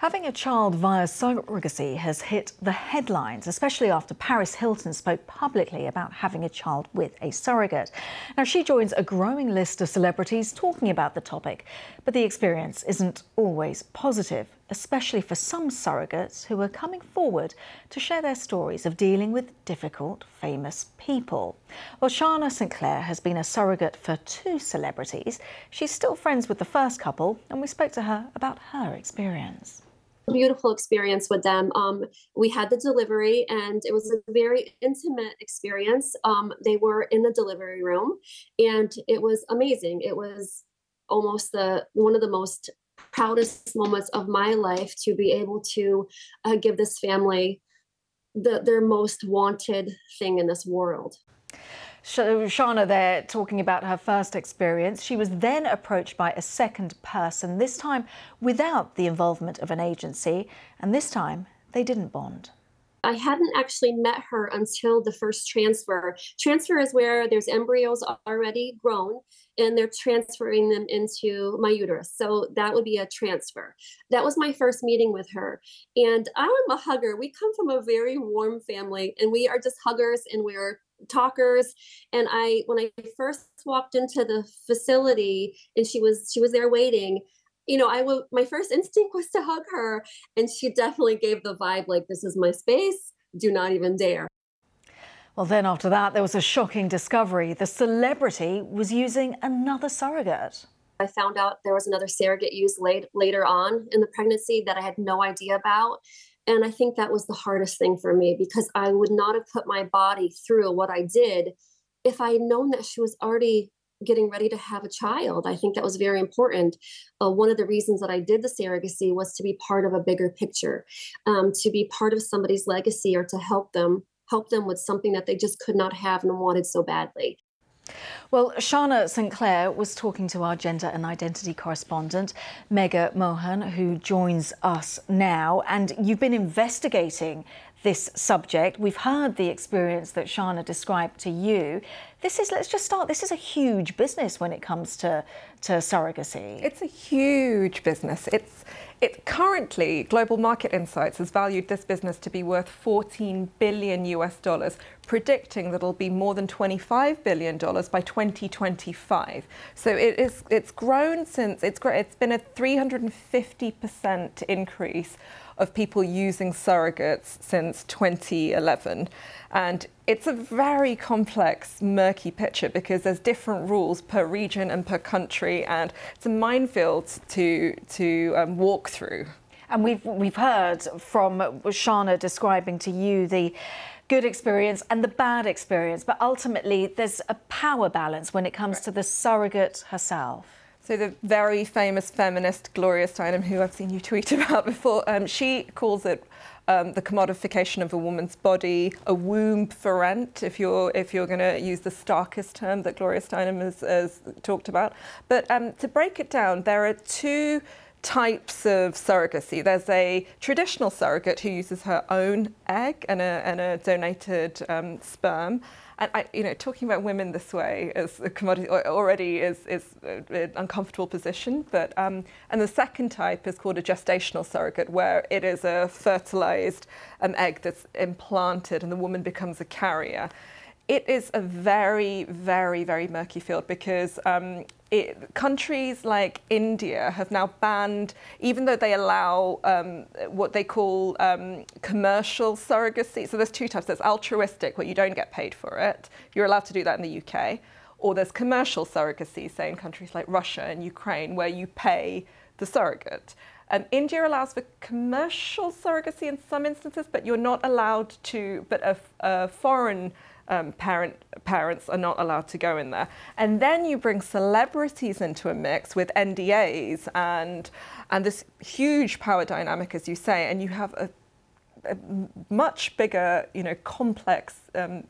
Having a child via surrogacy has hit the headlines, especially after Paris Hilton spoke publicly about having a child with a surrogate. Now, she joins a growing list of celebrities talking about the topic, but the experience isn't always positive, especially for some surrogates who are coming forward to share their stories of dealing with difficult, famous people. Well, Shanna has been a surrogate for two celebrities. She's still friends with the first couple, and we spoke to her about her experience. Beautiful experience with them. We had the delivery and it was a very intimate experience. They were in the delivery room and it was amazing. It was almost one of the most proudest moments of my life to be able to give this family their most wanted thing in this world. So Shanna there talking about her first experience. She was then approached by a second person, this time without the involvement of an agency, and this time they didn't bond. I hadn't actually met her until the first transfer. Transfer is where there's embryos already grown and they're transferring them into my uterus. So that would be a transfer. That was my first meeting with her. And I'm a hugger. We come from a very warm family and we are just huggers and we're talkers. And when I first walked into the facility and she was there waiting, my first instinct was to hug her, and she definitely gave the vibe like, this is my space, do not even dare. Well, then after that, there was a shocking discovery. The celebrity was using another surrogate. I found out there was another surrogate used later on in the pregnancy that I had no idea about. And I think that was the hardest thing for me, because I would not have put my body through what I did if I had known that she was already getting ready to have a child. I think that was very important. One of the reasons that I did the surrogacy was to be part of a bigger picture, to be part of somebody's legacy, or to help them with something that they just could not have and wanted so badly. Well, Shanna was talking to our gender and identity correspondent, Megha Mohan, who joins us now. And you've been investigating this subject. We've heard the experience that Shanna described to you. Let's just start. This is a huge business when it comes to surrogacy. It's a huge business. It's currently, Global Market Insights has valued this business to be worth $14 billion, predicting that it'll be more than $25 billion by 2025. So it's grown since, it's been a 350% increase of people using surrogates since 2011. And it's a very complex, murky picture because there's different rules per region and per country, and it's a minefield to walk through. And we've heard from Shanna describing to you the good experience and the bad experience, but ultimately there's a power balance when it comes to the surrogate herself. So the very famous feminist Gloria Steinem, who I've seen you tweet about before, she calls it the commodification of a woman's body, a womb for rent, if you're going to use the starkest term that Gloria Steinem has talked about. But to break it down, there are two types of surrogacy. There's a traditional surrogate who uses her own egg and a donated sperm. And talking about women this way as a commodity already is an uncomfortable position. But and the second type is called a gestational surrogate, where it is a fertilized egg that's implanted and the woman becomes a carrier. It is a very, very, very murky field because countries like India have now banned, even though they allow what they call commercial surrogacy. So there's two types. There's altruistic, where you don't get paid for it. You're allowed to do that in the UK. Or there's commercial surrogacy, say in countries like Russia and Ukraine, where you pay the surrogate. India allows for commercial surrogacy in some instances, but you're not allowed to, but a foreign parents are not allowed to go in there. And then you bring celebrities into a mix with NDAs and this huge power dynamic, as you say, and you have a much bigger, complex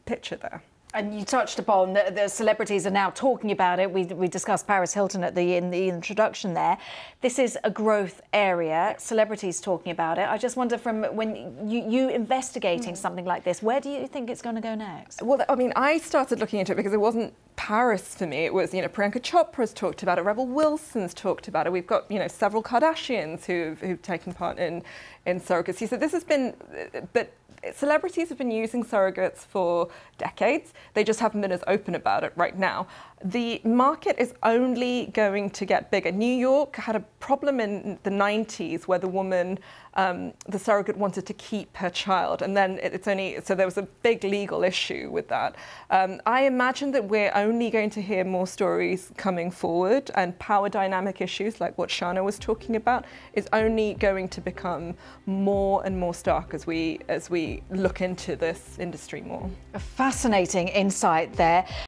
picture there. And you touched upon the celebrities are now talking about it. We discussed Paris Hilton in the introduction there. This is a growth area. Celebrities talking about it. I just wonder, from when you investigating something like this, where do you think it's going to go next? Well, I mean, I started looking into it because it wasn't Paris for me. It was, Priyanka Chopra's talked about it, Rebel Wilson's talked about it. We've got, several Kardashians who've taken part in surrogacy. So this has been, but celebrities have been using surrogates for decades. They just haven't been as open about it right now. The market is only going to get bigger. New York had a problem in the 90s where the woman, the surrogate wanted to keep her child, and then so there was a big legal issue with that. I imagine that we're only going to hear more stories coming forward, and power dynamic issues like what Shanna was talking about is only going to become more and more stark as we look into this industry more. A fascinating insight there.